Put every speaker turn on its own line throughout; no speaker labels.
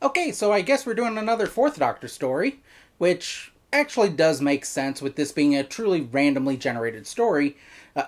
Okay, so I guess we're doing another Fourth Doctor story, which actually does make sense with this being a truly randomly generated story.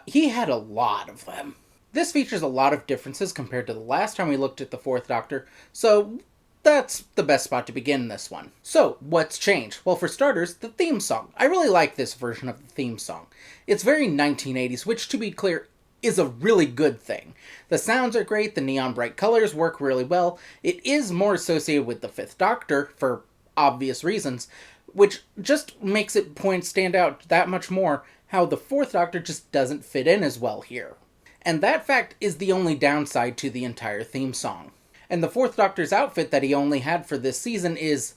He had a lot of them. This features a lot of differences compared to the last time we looked at the Fourth Doctor, so that's the best spot to begin this one. So, what's changed? Well, for starters, the theme song. I really like this version of the theme song. It's very 1980s, which, to be clear, is a really good thing. The sounds are great, the neon bright colors work really well. It is more associated with the Fifth Doctor, for obvious reasons, which just makes it stand out that much more how the Fourth Doctor just doesn't fit in as well here. And that fact is the only downside to the entire theme song. And the Fourth Doctor's outfit that he only had for this season is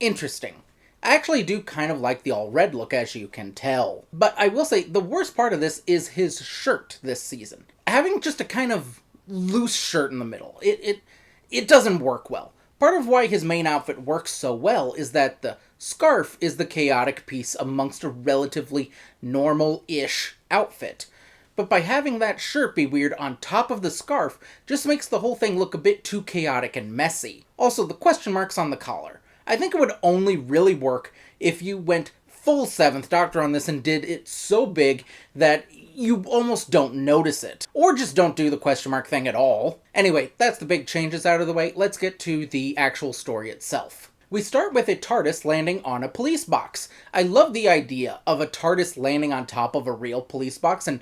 interesting. I actually do kind of like the all-red look, as you can tell. But I will say, the worst part of this is his shirt this season. Having just a kind of loose shirt in the middle, it doesn't work well. Part of why his main outfit works so well is that the scarf is the chaotic piece amongst a relatively normal-ish outfit. But by having that shirt be weird on top of the scarf just makes the whole thing look a bit too chaotic and messy. Also, the question marks on the collar. I think it would only really work if you went full Seventh Doctor on this and did it so big that you almost don't notice it. Or just don't do the question mark thing at all. Anyway, that's the big changes out of the way. Let's get to the actual story itself. We start with a TARDIS landing on a police box. I love the idea of a TARDIS landing on top of a real police box and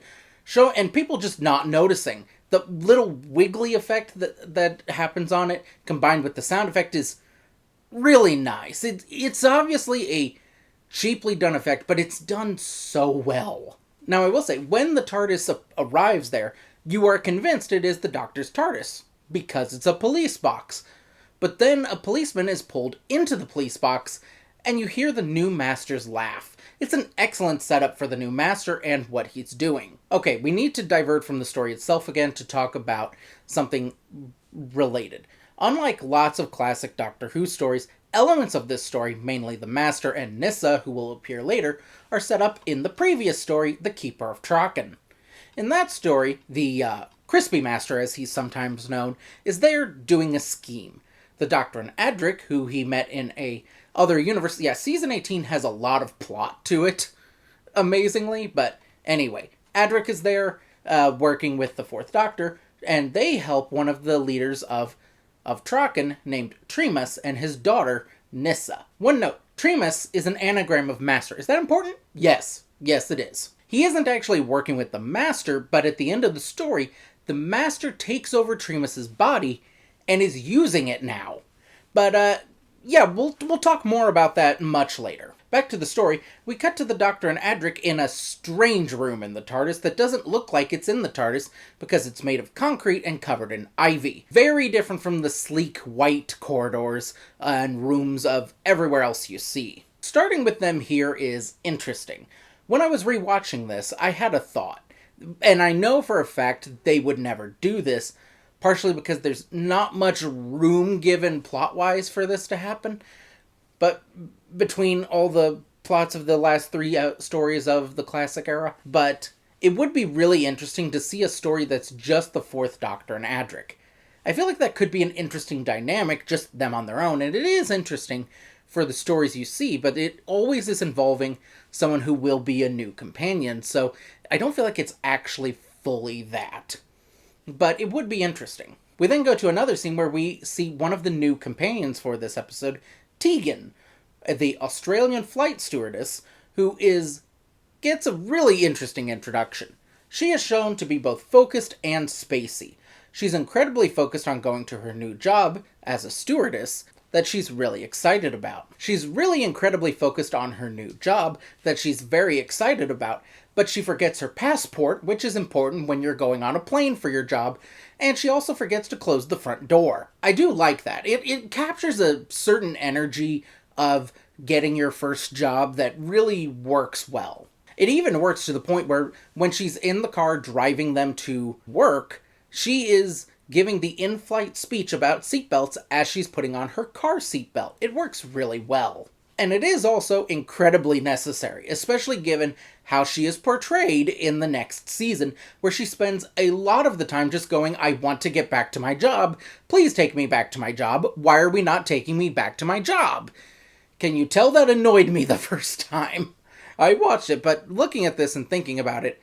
people just not noticing. The little wiggly effect that happens on it, combined with the sound effect, is really nice. It's obviously a cheaply done effect, but it's done so well. Now, I will say, when the TARDIS arrives there, you are convinced it is the Doctor's TARDIS, because it's a police box. But then a policeman is pulled into the police box, and you hear the new Master's laugh. It's an excellent setup for the new Master and what he's doing. Okay, we need to divert from the story itself again to talk about something related. Unlike lots of classic Doctor Who stories, elements of this story, mainly the Master and Nyssa, who will appear later, are set up in the previous story, The Keeper of Traken. In that story, the Crispy Master, as he's sometimes known, is there doing a scheme. The Doctor and Adric, who he met in a other universe, season 18 has a lot of plot to it, amazingly, but anyway, Adric is there, working with the Fourth Doctor, and they help one of the leaders of Traken named Tremas and his daughter, Nyssa. One note, Tremas is an anagram of Master. Is that important? Yes. Yes, it is. He isn't actually working with the Master, but at the end of the story, the Master takes over Tremas's body and is using it now. But, we'll talk more about that much later. Back to the story, we cut to the Doctor and Adric in a strange room in the TARDIS that doesn't look like it's in the TARDIS because it's made of concrete and covered in ivy. Very different from the sleek white corridors and rooms of everywhere else you see. Starting with them here is interesting. When I was rewatching this, I had a thought. And I know for a fact they would never do this, partially because there's not much room given plot-wise for this to happen. But between all the plots of the last three stories of the classic era. But it would be really interesting to see a story that's just the Fourth Doctor and Adric. I feel like that could be an interesting dynamic, just them on their own. And it is interesting for the stories you see, but it always is involving someone who will be a new companion. So I don't feel like it's actually fully that. But it would be interesting. We then go to another scene where we see one of the new companions for this episode, Tegan, the Australian flight stewardess, who gets a really interesting introduction. She is shown to be both focused and spacey. She's incredibly focused on going to her new job as a stewardess that she's really excited about. She's really incredibly focused on her new job that she's very excited about, but she forgets her passport, which is important when you're going on a plane for your job, and she also forgets to close the front door. I do like that. It captures a certain energy of getting your first job that really works well. It even works to the point where when she's in the car driving them to work, she is giving the in-flight speech about seatbelts as she's putting on her car seatbelt. It works really well. And it is also incredibly necessary, especially given how she is portrayed in the next season, where she spends a lot of the time just going, I want to get back to my job. Please take me back to my job. Why are we not taking me back to my job? Can you tell that annoyed me the first time I watched it? But looking at this and thinking about it,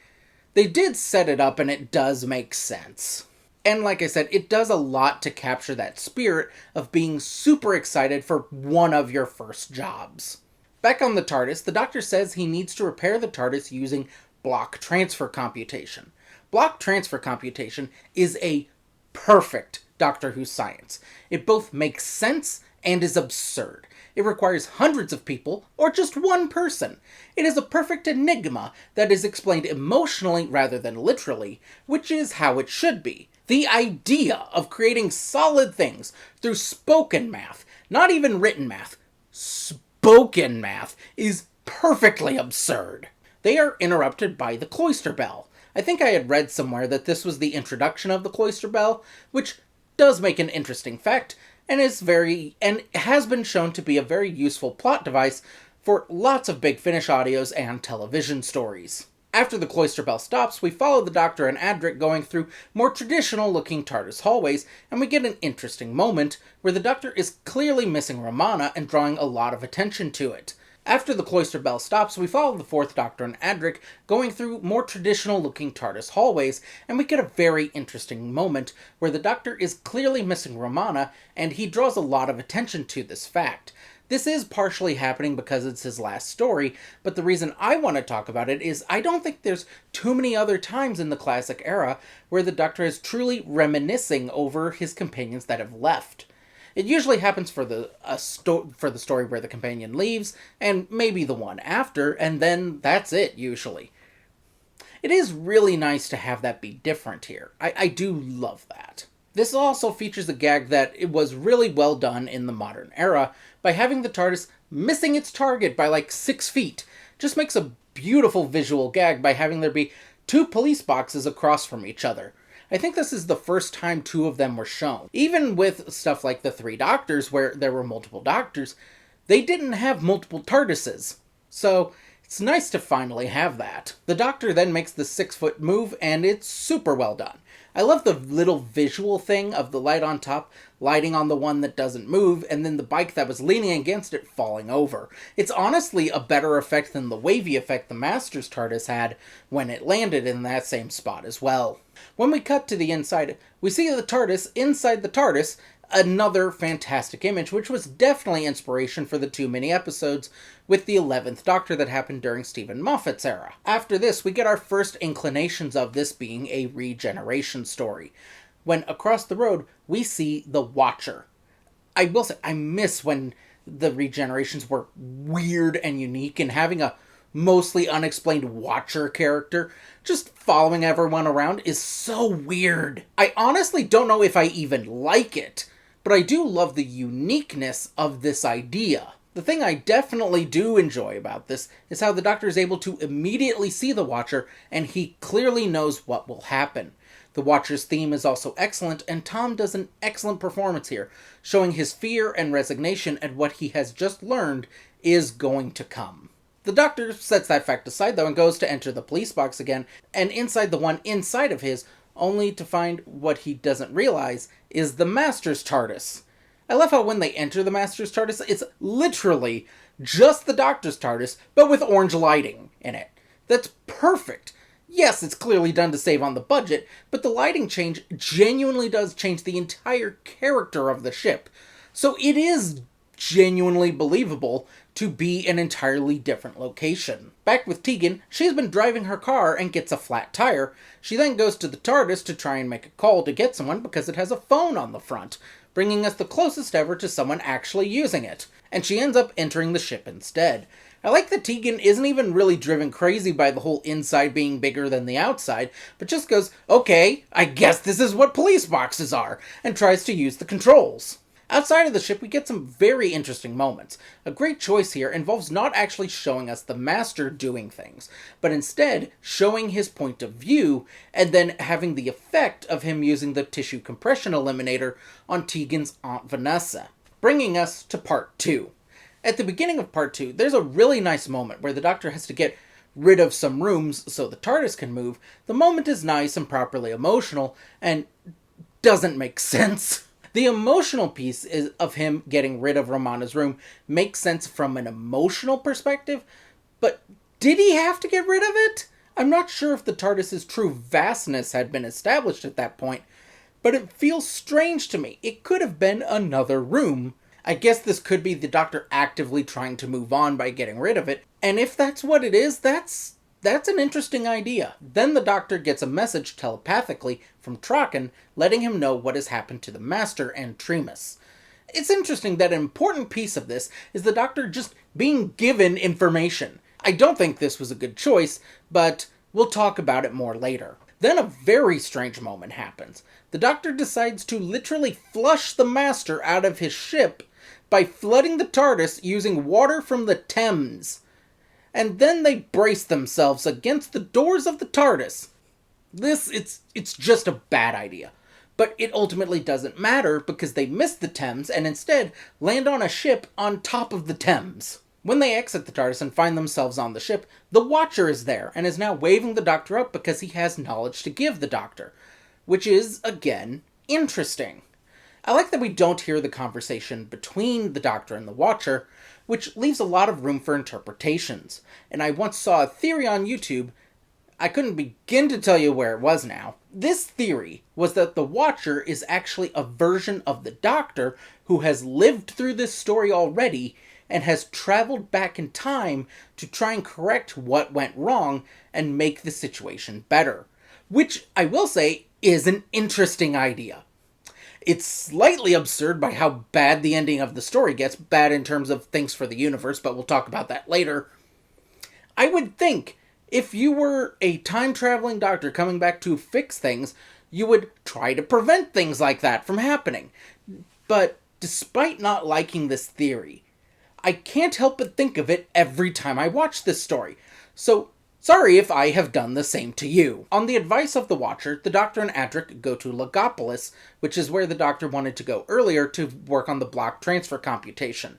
they did set it up and it does make sense. And like I said, it does a lot to capture that spirit of being super excited for one of your first jobs. Back on the TARDIS, the Doctor says he needs to repair the TARDIS using block transfer computation. Block transfer computation is a perfect Doctor Who science. It both makes sense and is absurd. It requires hundreds of people, or just one person. It is a perfect enigma that is explained emotionally rather than literally, which is how it should be. The idea of creating solid things through spoken math, not even written math, spoken math, is perfectly absurd. They are interrupted by the cloister bell. I think I had read somewhere that this was the introduction of the cloister bell, which does make an interesting fact, and has been shown to be a very useful plot device for lots of Big Finish audios and television stories. After the cloister bell stops, we follow the Doctor and Adric going through more traditional-looking TARDIS hallways, and we get an interesting moment where the Doctor is clearly missing Romana and drawing a lot of attention to it. After the cloister bell stops, we follow the Fourth Doctor and Adric going through more traditional-looking TARDIS hallways, and we get a very interesting moment where the Doctor is clearly missing Romana, and he draws a lot of attention to this fact. This is partially happening because it's his last story, but the reason I want to talk about it is I don't think there's too many other times in the classic era where the Doctor is truly reminiscing over his companions that have left. It usually happens for the story where the companion leaves, and maybe the one after, and then that's it, usually. It is really nice to have that be different here. I do love that. This also features a gag that it was really well done in the modern era by having the TARDIS missing its target by like 6 feet. Just makes a beautiful visual gag by having there be 2 police boxes across from each other. I think this is the first time 2 of them were shown. Even with stuff like the 3 Doctors, where there were multiple Doctors, they didn't have multiple TARDISes. So it's nice to finally have that. The Doctor then makes the 6-foot move, and it's super well done. I love the little visual thing of the light on top lighting on the one that doesn't move, and then the bike that was leaning against it falling over. It's honestly a better effect than the wavy effect the Master's TARDIS had when it landed in that same spot as well. When we cut to the inside, we see the TARDIS inside the TARDIS, another fantastic image, which was definitely inspiration for the 2 mini-episodes with the 11th Doctor that happened during Stephen Moffat's era. After this, we get our first inclinations of this being a regeneration story, when across the road, we see the Watcher. I will say, I miss when the regenerations were weird and unique, and having a mostly unexplained Watcher character just following everyone around is so weird. I honestly don't know if I even like it, but I do love the uniqueness of this idea. The thing I definitely do enjoy about this is how the Doctor is able to immediately see the Watcher, and he clearly knows what will happen. The Watcher's theme is also excellent, and Tom does an excellent performance here, showing his fear and resignation at what he has just learned is going to come. The Doctor sets that fact aside, though, and goes to enter the police box again, and inside the one inside of his, only to find what he doesn't realize is the Master's TARDIS. I love how when they enter the Master's TARDIS, it's literally just the Doctor's TARDIS, but with orange lighting in it. That's perfect. Yes, it's clearly done to save on the budget, but the lighting change genuinely does change the entire character of the ship. So it is genuinely believable to be an entirely different location. Back with Tegan, she's been driving her car and gets a flat tire. She then goes to the TARDIS to try and make a call to get someone because it has a phone on the front, bringing us the closest ever to someone actually using it. And she ends up entering the ship instead. I like that Tegan isn't even really driven crazy by the whole inside being bigger than the outside, but just goes, okay, I guess this is what police boxes are, and tries to use the controls. Outside of the ship, we get some very interesting moments. A great choice here involves not actually showing us the Master doing things, but instead showing his point of view, and then having the effect of him using the tissue compression eliminator on Tegan's Aunt Vanessa. Bringing us to part 2. At the beginning of part 2, there's a really nice moment where the Doctor has to get rid of some rooms so the TARDIS can move. The moment is nice and properly emotional, and doesn't make sense. The emotional piece of him getting rid of Romana's room makes sense from an emotional perspective, but did he have to get rid of it? I'm not sure if the TARDIS's true vastness had been established at that point, but it feels strange to me. It could have been another room. I guess this could be the Doctor actively trying to move on by getting rid of it, and if that's what it is, that's an interesting idea. Then the Doctor gets a message telepathically from Traken, letting him know what has happened to the Master and Tremas. It's interesting that an important piece of this is the Doctor just being given information. I don't think this was a good choice, but we'll talk about it more later. Then a very strange moment happens. The Doctor decides to literally flush the Master out of his ship by flooding the TARDIS using water from the Thames. And then they brace themselves against the doors of the TARDIS. It's just a bad idea. But it ultimately doesn't matter because they miss the Thames and instead land on a ship on top of the Thames. When they exit the TARDIS and find themselves on the ship, the Watcher is there and is now waving the Doctor up because he has knowledge to give the Doctor. Which is, again, interesting. I like that we don't hear the conversation between the Doctor and the Watcher, which leaves a lot of room for interpretations. And I once saw a theory on YouTube. I couldn't begin to tell you where it was now. This theory was that the Watcher is actually a version of the Doctor who has lived through this story already and has traveled back in time to try and correct what went wrong and make the situation better. Which, I will say, is an interesting idea. It's slightly absurd by how bad the ending of the story gets, bad in terms of things for the universe, but we'll talk about that later. I would think if you were a time-traveling Doctor coming back to fix things, you would try to prevent things like that from happening. But despite not liking this theory, I can't help but think of it every time I watch this story. So, sorry if I have done the same to you. On the advice of the Watcher, the Doctor and Adric go to Logopolis, which is where the Doctor wanted to go earlier to work on the block transfer computation.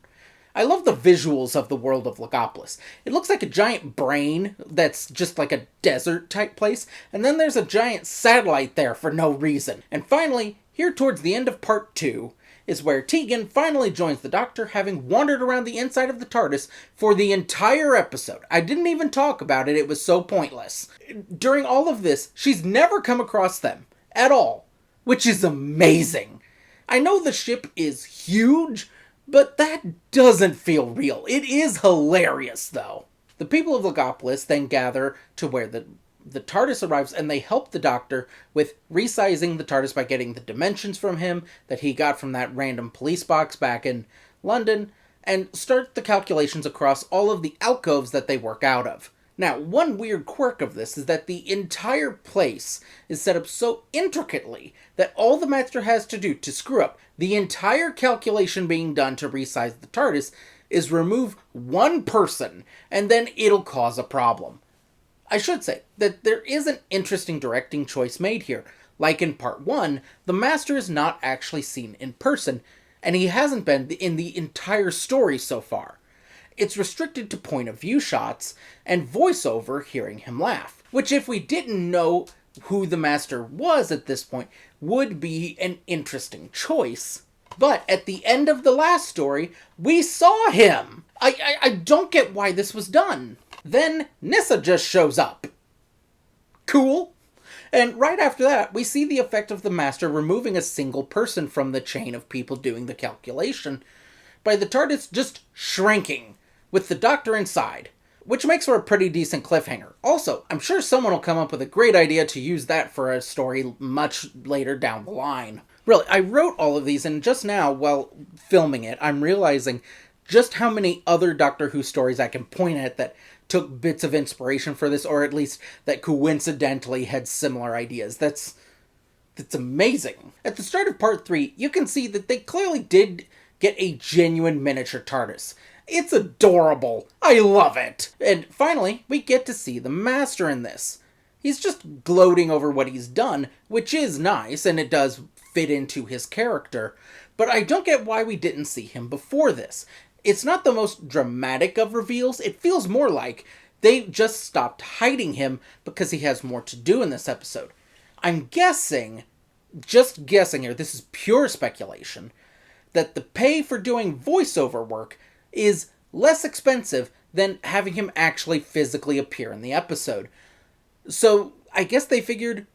I love the visuals of the world of Logopolis. It looks like a giant brain that's just like a desert type place, and then there's a giant satellite there for no reason. And finally, here towards the end of part 2, is where Tegan finally joins the Doctor, having wandered around the inside of the TARDIS for the entire episode. I didn't even talk about it, it was so pointless. During all of this, she's never come across them, at all, which is amazing. I know the ship is huge, but that doesn't feel real. It is hilarious, though. The people of Logopolis then gather to where the TARDIS arrives, and they help the Doctor with resizing the TARDIS by getting the dimensions from him that he got from that random police box back in London, and start the calculations across all of the alcoves that they work out of. Now, one weird quirk of this is that the entire place is set up so intricately that all the Master has to do to screw up the entire calculation being done to resize the TARDIS is remove one person, and then it'll cause a problem. I should say that there is an interesting directing choice made here. Like in part 1, the Master is not actually seen in person, and he hasn't been in the entire story so far. It's restricted to point of view shots and voiceover hearing him laugh, which if we didn't know who the Master was at this point would be an interesting choice. But at the end of the last story, we saw him! I don't get why this was done. Then Nyssa just shows up. Cool. And right after that, we see the effect of the Master removing a single person from the chain of people doing the calculation by the TARDIS just shrinking, with the Doctor inside, which makes for a pretty decent cliffhanger. Also, I'm sure someone will come up with a great idea to use that for a story much later down the line. Really, I wrote all of these, and just now, while filming it, I'm realizing just how many other Doctor Who stories I can point at that took bits of inspiration for this, or at least that coincidentally had similar ideas. That's amazing. At the start of part 3, you can see that they clearly did get a genuine miniature TARDIS. It's adorable. I love it. And finally, we get to see the Master in this. He's just gloating over what he's done, which is nice, and it does fit into his character. But I don't get why we didn't see him before this. It's not the most dramatic of reveals. It feels more like they just stopped hiding him because he has more to do in this episode. I'm guessing, just guessing here, this is pure speculation, that the pay for doing voiceover work is less expensive than having him actually physically appear in the episode. So I guess they figured,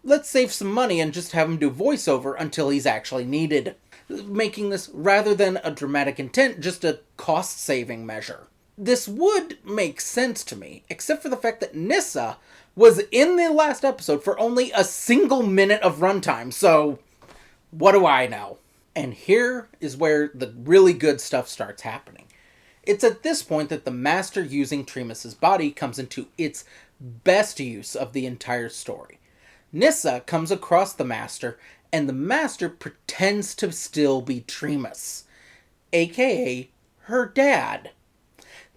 let's save some money and just have him do voiceover until he's actually needed, making this, rather than a dramatic intent, just a cost-saving measure. This would make sense to me, except for the fact that Nyssa was in the last episode for only a single minute of runtime, so what do I know? And here is where the really good stuff starts happening. It's at this point that the Master using Tremus's body comes into its best use of the entire story. Nyssa comes across the Master, and the Master pretends to still be Tremus, aka her dad.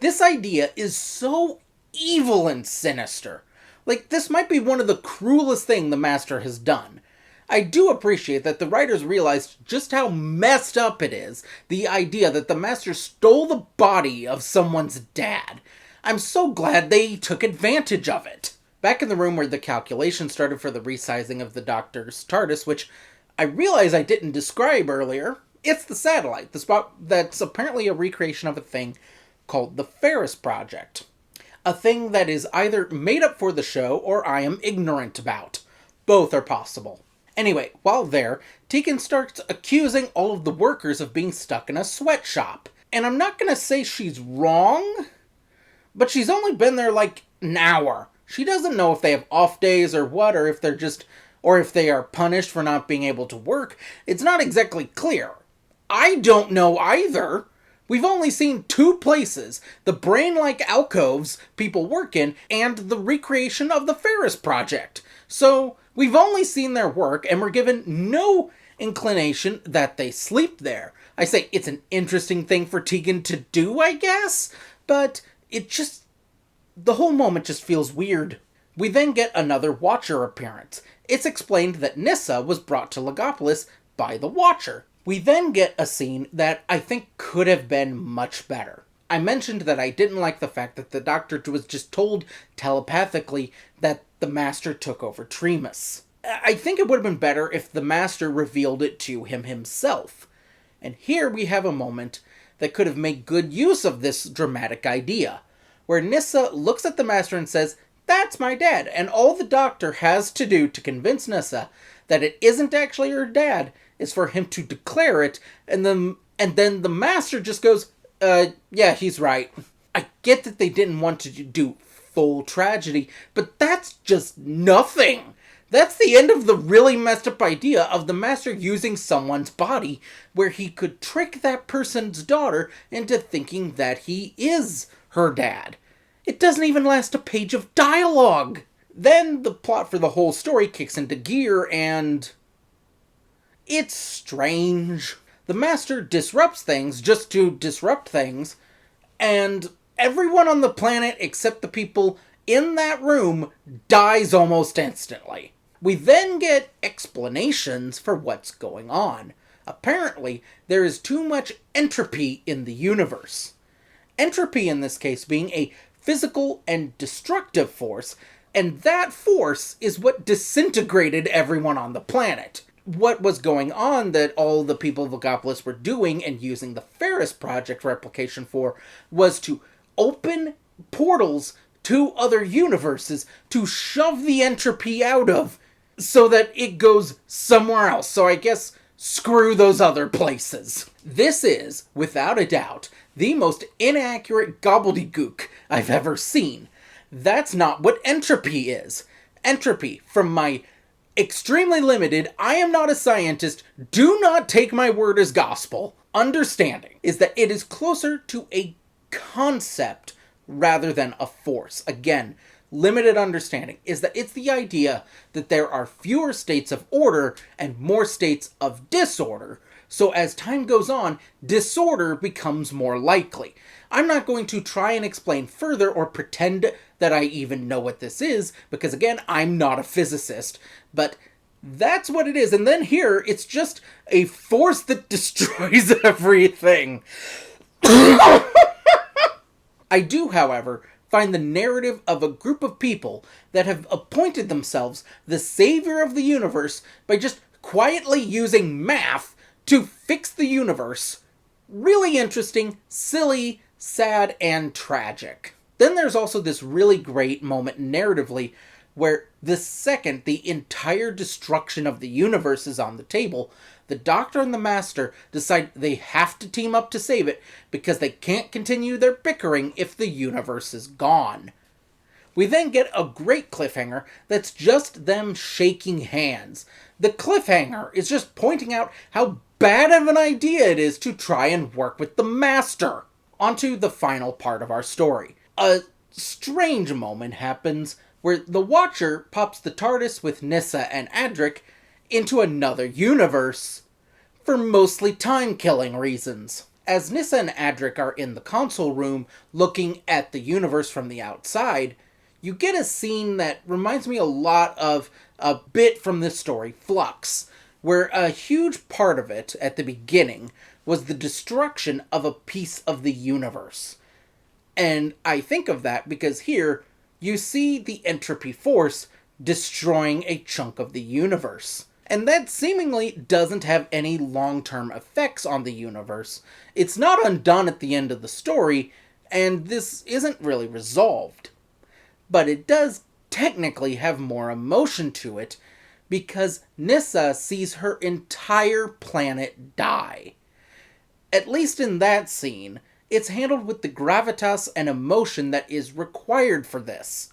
This idea is so evil and sinister. Like, this might be one of the cruelest things the Master has done. I do appreciate that the writers realized just how messed up it is, the idea that the Master stole the body of someone's dad. I'm so glad they took advantage of it. Back in the room where the calculation started for the resizing of the Doctor's TARDIS, which I realize I didn't describe earlier, it's the satellite, the spot that's apparently a recreation of a thing called the Ferris Project. A thing that is either made up for the show or I am ignorant about. Both are possible. Anyway, while there, Tegan starts accusing all of the workers of being stuck in a sweatshop. And I'm not going to say she's wrong, but she's only been there like an hour. She doesn't know if they have off days or what, or if they are punished for not being able to work. It's not exactly clear. I don't know either. We've only seen 2 places, the brain-like alcoves people work in, and the recreation of the Ferris Project. So, we've only seen their work, and we're given no inclination that they sleep there. I say it's an interesting thing for Tegan to do, I guess, but the whole moment just feels weird. We then get another Watcher appearance. It's explained that Nyssa was brought to Logopolis by the Watcher. We then get a scene that I think could have been much better. I mentioned that I didn't like the fact that the Doctor was just told telepathically that the Master took over Tremus. I think it would have been better if the Master revealed it to him himself. And here we have a moment that could have made good use of this dramatic idea, where Nyssa looks at the Master and says, "That's my dad," and all the Doctor has to do to convince Nyssa that it isn't actually her dad is for him to declare it, and then the Master just goes, yeah, he's right. I get that they didn't want to do full tragedy, but that's just nothing. That's the end of the really messed up idea of the Master using someone's body, where he could trick that person's daughter into thinking that he is her dad. It doesn't even last a page of dialogue. Then the plot for the whole story kicks into gear, and it's strange. The Master disrupts things just to disrupt things, and everyone on the planet except the people in that room dies almost instantly. We then get explanations for what's going on. Apparently, there is too much entropy in the universe. Entropy in this case being a physical and destructive force, and that force is what disintegrated everyone on the planet. What was going on that all the people of Logopolis were doing and using the Ferris Project replication for was to open portals to other universes to shove the entropy out of so that it goes somewhere else. So I guess screw those other places. This is, without a doubt, the most inaccurate gobbledygook I've ever seen. That's not what entropy is. Entropy, from my extremely limited, I am not a scientist, do not take my word as gospel, understanding, is that it is closer to a concept rather than a force. Again, limited understanding is that it's the idea that there are fewer states of order and more states of disorder. So as time goes on, disorder becomes more likely. I'm not going to try and explain further or pretend that I even know what this is, because again, I'm not a physicist, but that's what it is. And then here, it's just a force that destroys everything. I do, however, find the narrative of a group of people that have appointed themselves the savior of the universe by just quietly using math to fix the universe really interesting, silly, sad, and tragic. Then there's also this really great moment narratively where the second the entire destruction of the universe is on the table, the Doctor and the Master decide they have to team up to save it because they can't continue their bickering if the universe is gone. We then get a great cliffhanger that's just them shaking hands. The cliffhanger is just pointing out how bad of an idea it is to try and work with the Master. Onto the final part of our story. A strange moment happens where the Watcher pops the TARDIS with Nyssa and Adric into another universe for mostly time-killing reasons. As Nyssa and Adric are in the console room looking at the universe from the outside, you get a scene that reminds me a lot of a bit from this story, Flux, where a huge part of it at the beginning was the destruction of a piece of the universe. And I think of that because here you see the entropy force destroying a chunk of the universe. And that seemingly doesn't have any long-term effects on the universe. It's not undone at the end of the story, and this isn't really resolved. But it does technically have more emotion to it, because Nyssa sees her entire planet die. At least in that scene, it's handled with the gravitas and emotion that is required for this.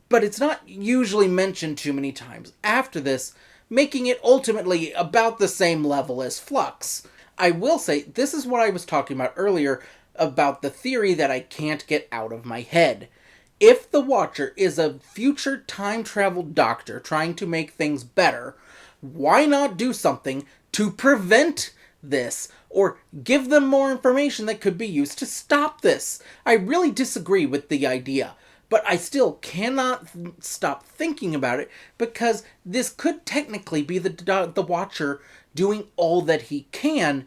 But it's not usually mentioned too many times after this, making it ultimately about the same level as Flux. I will say, this is what I was talking about earlier about the theory that I can't get out of my head. If the Watcher is a future time-traveled Doctor trying to make things better, why not do something to prevent this, or give them more information that could be used to stop this? I really disagree with the idea, but I still cannot stop thinking about it, because this could technically be the Watcher doing all that he can.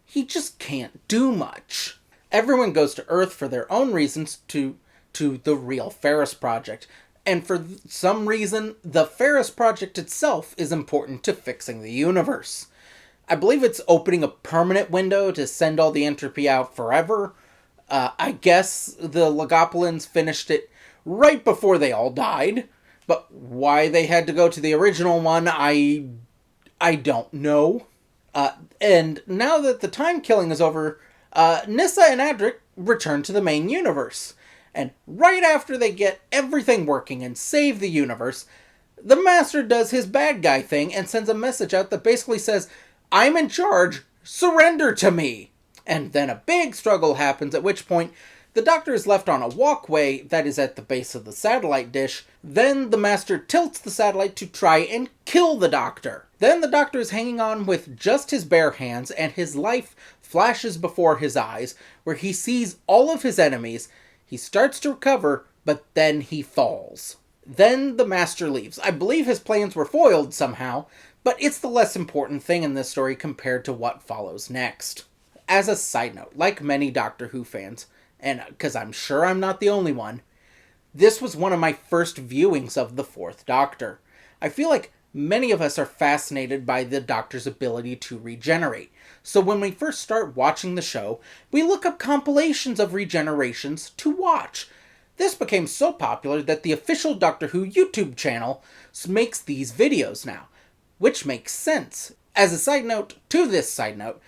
He just can't do much. Everyone goes to Earth for their own reasons to the real Ferris Project. And for some reason, the Ferris Project itself is important to fixing the universe. I believe it's opening a permanent window to send all the entropy out forever. I guess the Logopolins finished it right before they all died. But why they had to go to the original one, I don't know. And now that the time killing is over, Nyssa and Adric return to the main universe. And right after they get everything working and save the universe, the Master does his bad guy thing and sends a message out that basically says, "I'm in charge, surrender to me." And then a big struggle happens, at which point the Doctor is left on a walkway that is at the base of the satellite dish. Then the Master tilts the satellite to try and kill the Doctor. Then the Doctor is hanging on with just his bare hands, and his life flashes before his eyes, where he sees all of his enemies. He starts to recover, but then he falls. Then the Master leaves. I believe his plans were foiled somehow, but it's the less important thing in this story compared to what follows next. As a side note, like many Doctor Who fans, and because I'm sure I'm not the only one, this was one of my first viewings of the Fourth Doctor. I feel like many of us are fascinated by the Doctor's ability to regenerate. So when we first start watching the show, we look up compilations of regenerations to watch. This became so popular that the official Doctor Who YouTube channel makes these videos now, which makes sense. As a side note to this side note,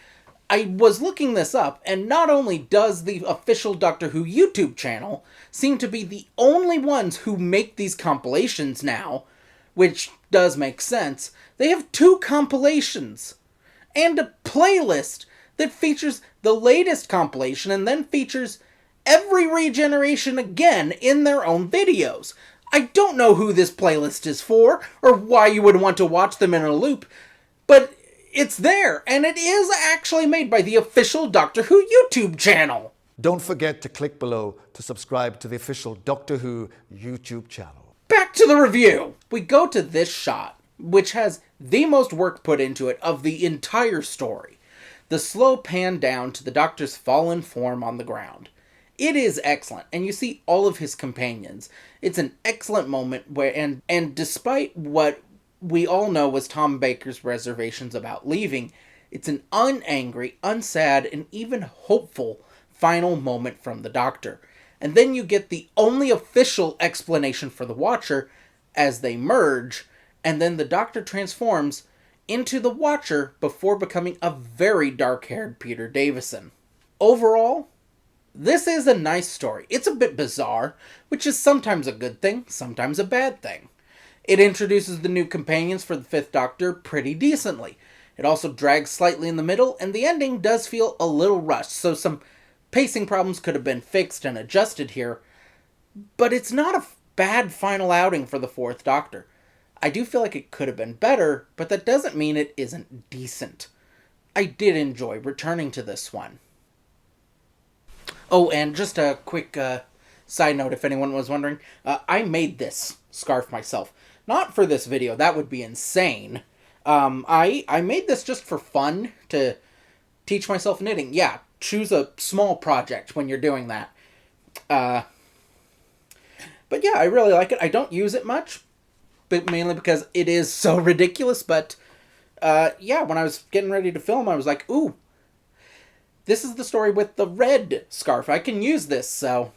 I was looking this up, and not only does the official Doctor Who YouTube channel seem to be the only ones who make these compilations now, which does make sense, they have 2 compilations and a playlist that features the latest compilation and then features every regeneration again in their own videos. I don't know who this playlist is for, or why you would want to watch them in a loop, but it's there, and it is actually made by the official Doctor Who YouTube channel.
Don't forget to click below to subscribe to the official Doctor Who YouTube channel.
Back to the review. We go to this shot, which has the most work put into it of the entire story. the slow pan down to the Doctor's fallen form on the ground. It is excellent, and you see all of his companions. It's an excellent moment where, and despite what we all know was Tom Baker's reservations about leaving, it's an unangry, unsad, and even hopeful final moment from the Doctor. And then you get the only official explanation for the Watcher as they merge, and then the Doctor transforms into the Watcher before becoming a very dark-haired Peter Davison. Overall, this is a nice story. It's a bit bizarre, which is sometimes a good thing, sometimes a bad thing. It introduces the new companions for the Fifth Doctor pretty decently. It also drags slightly in the middle, and the ending does feel a little rushed, so some pacing problems could have been fixed and adjusted here. But it's not a bad final outing for the Fourth Doctor. I do feel like it could have been better, but that doesn't mean it isn't decent. I did enjoy returning to this one. Oh, and just a quick side note if anyone was wondering. I made this scarf myself. Not for this video, that would be insane. I made this just for fun, to teach myself knitting. Yeah, choose a small project when you're doing that. But yeah, I really like it. I don't use it much, but mainly because it is so ridiculous. But yeah, when I was getting ready to film, I was like, ooh, this is the story with the red scarf. I can use this, so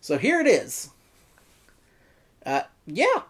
here it is. Yeah.